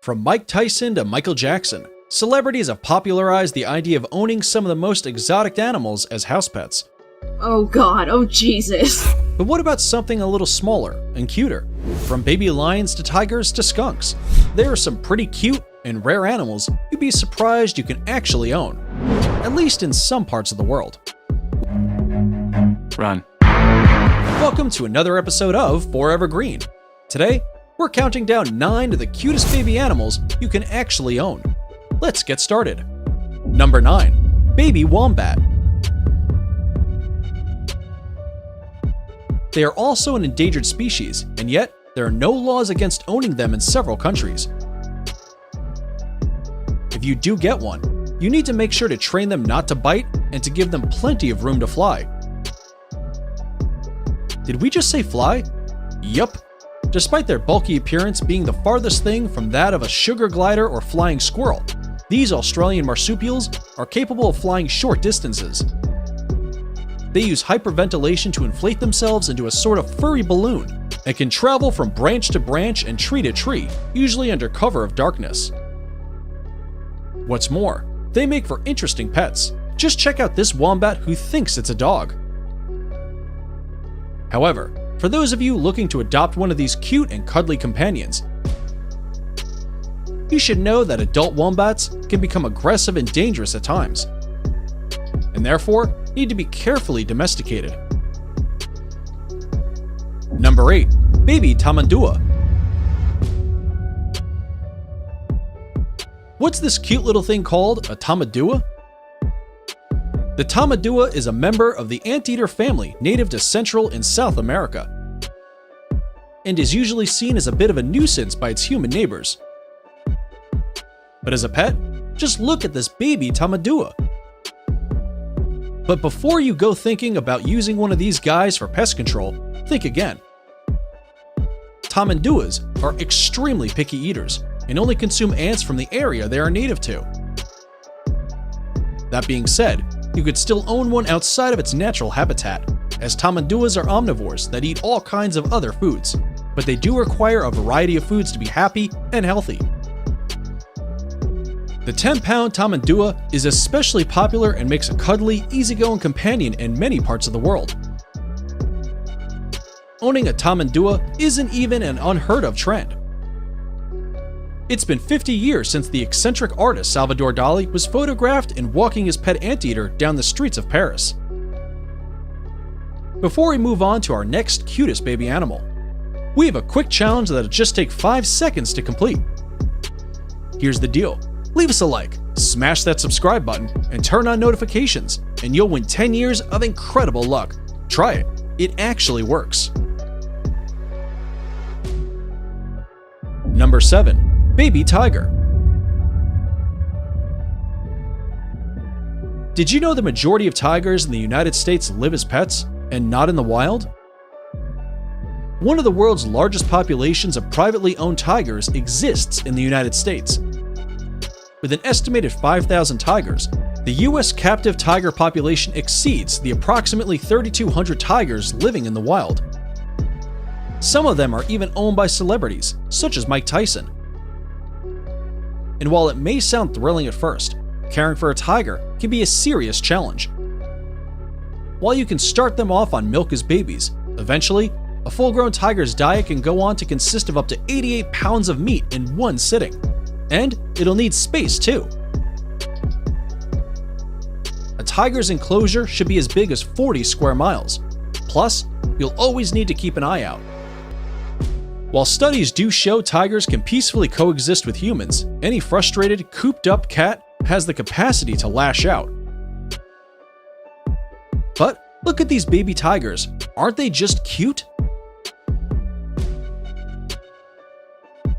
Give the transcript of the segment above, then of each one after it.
From Mike Tyson to Michael Jackson, celebrities have popularized the idea of owning some of the most exotic animals as house pets. Oh god, oh Jesus. But what about something a little smaller and cuter? From baby lions to tigers to skunks, there are some pretty cute and rare animals you'd be surprised you can actually own, at least in some parts of the world. Run. Welcome to another episode of Forever Green. Today, we're counting down 9 of the cutest baby animals you can actually own. Let's get started. Number 9. Baby Wombat. They are also an endangered species, and yet there are no laws against owning them in several countries. If you do get one, you need to make sure to train them not to bite and to give them plenty of room to fly. Did we just say fly? Yup. Despite their bulky appearance being the farthest thing from that of a sugar glider or flying squirrel, these Australian marsupials are capable of flying short distances. They use hyperventilation to inflate themselves into a sort of furry balloon and can travel from branch to branch and tree to tree, usually under cover of darkness. What's more, they make for interesting pets. Just check out this wombat who thinks it's a dog. However, for those of you looking to adopt one of these cute and cuddly companions, you should know that adult wombats can become aggressive and dangerous at times, and therefore need to be carefully domesticated. Number 8. Baby Tamandua. What's this cute little thing called, a tamadua? The tamadua is a member of the anteater family native to Central and South America, and is usually seen as a bit of a nuisance by its human neighbors. But as a pet, just look at this baby tamadua. But before you go thinking about using one of these guys for pest control, think again. Tamanduas are extremely picky eaters and only consume ants from the area they are native to. That being said, you could still own one outside of its natural habitat, as tamanduas are omnivores that eat all kinds of other foods, but they do require a variety of foods to be happy and healthy. The 10-pound tamandua is especially popular and makes a cuddly, easygoing companion in many parts of the world. Owning a tamandua isn't even an unheard of trend. It's been 50 years since the eccentric artist Salvador Dali was photographed in walking his pet anteater down the streets of Paris. Before we move on to our next cutest baby animal, we have a quick challenge that'll just take 5 seconds to complete. Here's the deal. Leave us a like, smash that subscribe button, and turn on notifications, and you'll win 10 years of incredible luck. Try it. It actually works. Number 7. Baby Tiger. Did you know the majority of tigers in the United States live as pets and not in the wild? One of the world's largest populations of privately owned tigers exists in the United States. With an estimated 5,000 tigers, the US captive tiger population exceeds the approximately 3,200 tigers living in the wild. Some of them are even owned by celebrities, such as Mike Tyson. And while it may sound thrilling at first, caring for a tiger can be a serious challenge. While you can start them off on milk as babies, eventually, a full-grown tiger's diet can go on to consist of up to 88 pounds of meat in one sitting. And it'll need space too. A tiger's enclosure should be as big as 40 square miles. Plus, you'll always need to keep an eye out. While studies do show tigers can peacefully coexist with humans, any frustrated, cooped-up cat has the capacity to lash out. But look at these baby tigers. Aren't they just cute?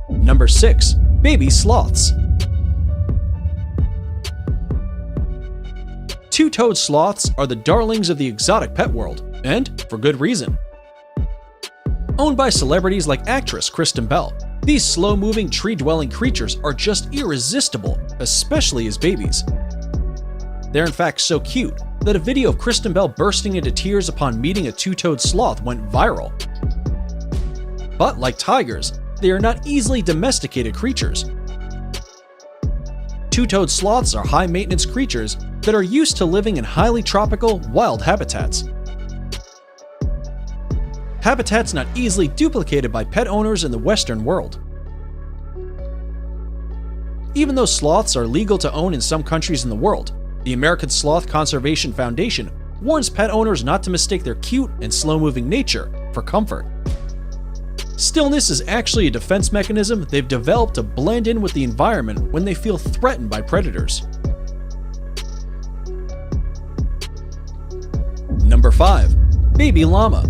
Number 6. Baby sloths. Two-toed sloths are the darlings of the exotic pet world, and for good reason. Owned by celebrities like actress Kristen Bell, these slow-moving, tree-dwelling creatures are just irresistible, especially as babies. They're in fact so cute that a video of Kristen Bell bursting into tears upon meeting a two-toed sloth went viral. But like tigers, they are not easily domesticated creatures, Two-toed sloths are high-maintenance creatures that are used to living in highly tropical, wild habitats. Habitats not easily duplicated by pet owners in the Western world. Even though sloths are legal to own in some countries in the world, the American Sloth Conservation Foundation warns pet owners not to mistake their cute and slow-moving nature for comfort. Stillness is actually a defense mechanism they've developed to blend in with the environment when they feel threatened by predators. Number 5. Baby llama.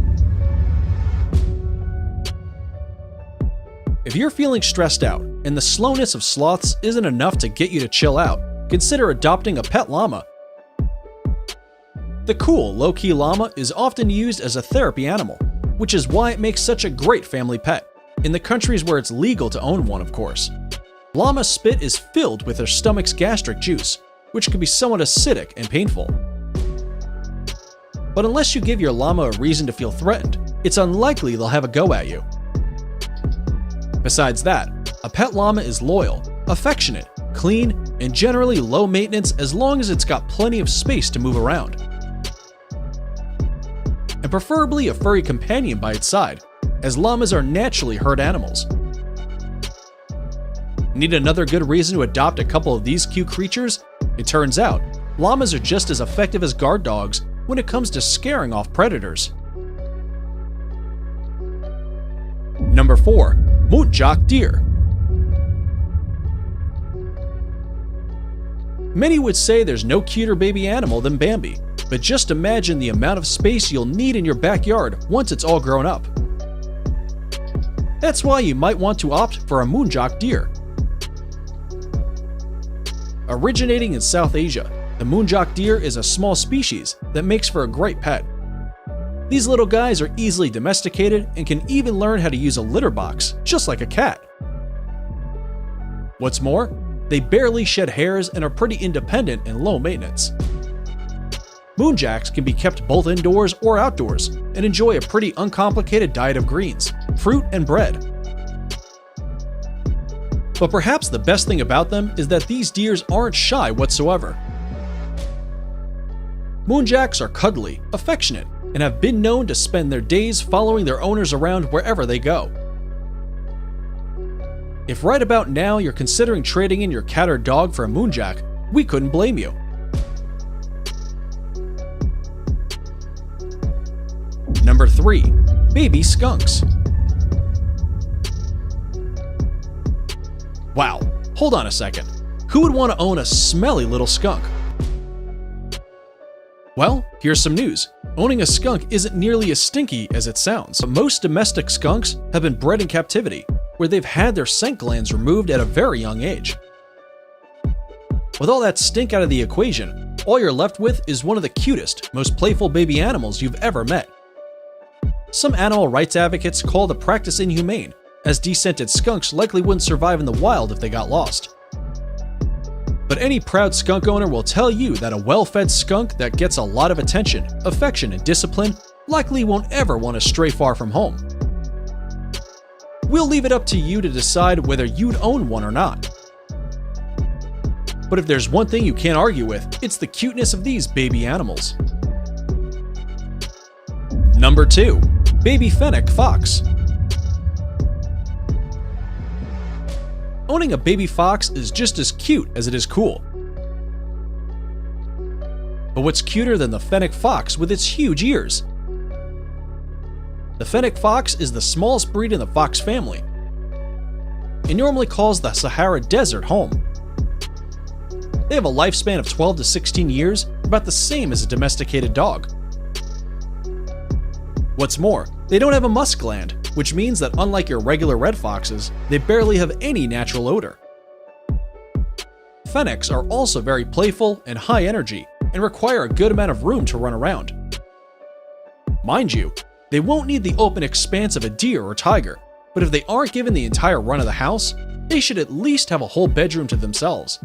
If you're feeling stressed out and the slowness of sloths isn't enough to get you to chill out, consider adopting a pet llama. The cool, low-key llama is often used as a therapy animal, which is why it makes such a great family pet, in the countries where it's legal to own one, of course. Llama spit is filled with their stomach's gastric juice, which can be somewhat acidic and painful. But unless you give your llama a reason to feel threatened, it's unlikely they'll have a go at you. Besides that, a pet llama is loyal, affectionate, clean, and generally low maintenance as long as it's got plenty of space to move around. And preferably a furry companion by its side, as llamas are naturally herd animals. Need another good reason to adopt a couple of these cute creatures? It turns out, llamas are just as effective as guard dogs when it comes to scaring off predators. Number 4. Muntjac deer. Many would say there's no cuter baby animal than Bambi, but just imagine the amount of space you'll need in your backyard once it's all grown up. That's why you might want to opt for a muntjac deer. Originating in South Asia, the muntjac deer is a small species that makes for a great pet. These little guys are easily domesticated and can even learn how to use a litter box, just like a cat. What's more, they barely shed hairs and are pretty independent and low maintenance. Muntjacs can be kept both indoors or outdoors and enjoy a pretty uncomplicated diet of greens, fruit, and bread. But perhaps the best thing about them is that these deers aren't shy whatsoever. Muntjacs are cuddly, affectionate, and have been known to spend their days following their owners around wherever they go. If right about now you're considering trading in your cat or dog for a muntjac, we couldn't blame you. Number 3. Baby skunks. Wow, hold on a second. Who would want to own a smelly little skunk? Well, here's some news. Owning a skunk isn't nearly as stinky as it sounds. But most domestic skunks have been bred in captivity, where they've had their scent glands removed at a very young age. With all that stink out of the equation, all you're left with is one of the cutest, most playful baby animals you've ever met. Some animal rights advocates call the practice inhumane, as descented skunks likely wouldn't survive in the wild if they got lost. But any proud skunk owner will tell you that a well-fed skunk that gets a lot of attention, affection, and discipline likely won't ever want to stray far from home. We'll leave it up to you to decide whether you'd own one or not. But if there's one thing you can't argue with, it's the cuteness of these baby animals. Number 2. Baby fennec fox. Owning a baby fox is just as cute as it is cool. But what's cuter than the fennec fox with its huge ears? The fennec fox is the smallest breed in the fox family. It normally calls the Sahara Desert home. They have a lifespan of 12 to 16 years, about the same as a domesticated dog. What's more, they don't have a musk gland, which means that unlike your regular red foxes, they barely have any natural odor. Fennecs are also very playful and high energy, and require a good amount of room to run around. Mind you, they won't need the open expanse of a deer or tiger, but if they aren't given the entire run of the house, they should at least have a whole bedroom to themselves.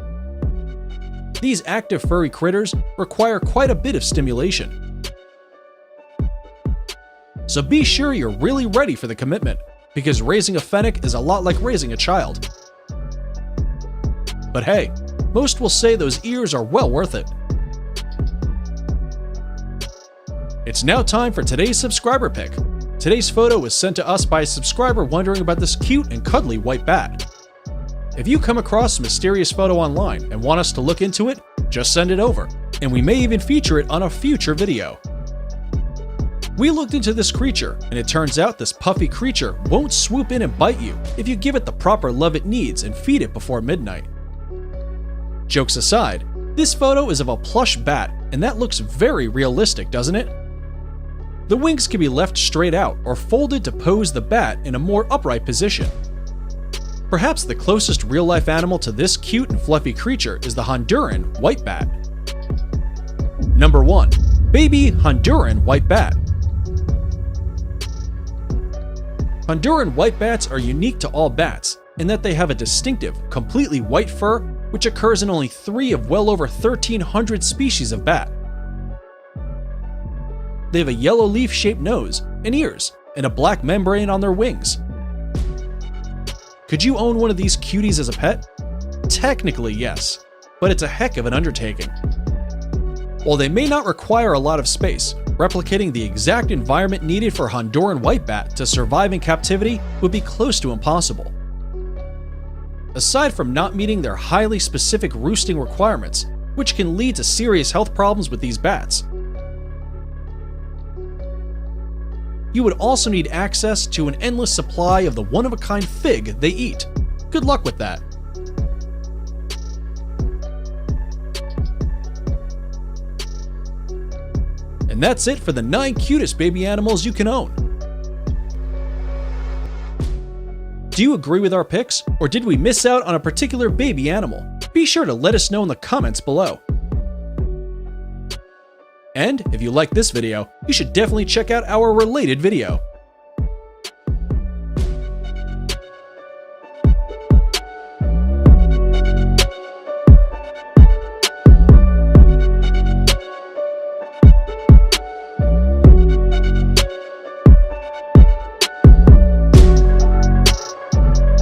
These active furry critters require quite a bit of stimulation. So be sure you're really ready for the commitment, because raising a fennec is a lot like raising a child. But hey, most will say those ears are well worth it. It's now time for today's subscriber pick. Today's photo was sent to us by a subscriber wondering about this cute and cuddly white bat. If you come across a mysterious photo online and want us to look into it, just send it over, and we may even feature it on a future video. We looked into this creature, and it turns out this puffy creature won't swoop in and bite you if you give it the proper love it needs and feed it before midnight. Jokes aside, this photo is of a plush bat, and that looks very realistic, doesn't it? The wings can be left straight out or folded to pose the bat in a more upright position. Perhaps the closest real-life animal to this cute and fluffy creature is the Honduran white bat. Number 1. Baby Honduran white bat. Honduran white bats are unique to all bats in that they have a distinctive, completely white fur which occurs in only 3 of well over 1,300 species of bat. They have a yellow leaf-shaped nose and ears and a black membrane on their wings. Could you own one of these cuties as a pet? Technically, yes, but it's a heck of an undertaking. While they may not require a lot of space, replicating the exact environment needed for a Honduran white bat to survive in captivity would be close to impossible. Aside from not meeting their highly specific roosting requirements, which can lead to serious health problems with these bats, you would also need access to an endless supply of the one-of-a-kind fig they eat. Good luck with that. And that's it for the 9 cutest baby animals you can own. Do you agree with our picks, or did we miss out on a particular baby animal? Be sure to let us know in the comments below. And if you like this video, you should definitely check out our related video.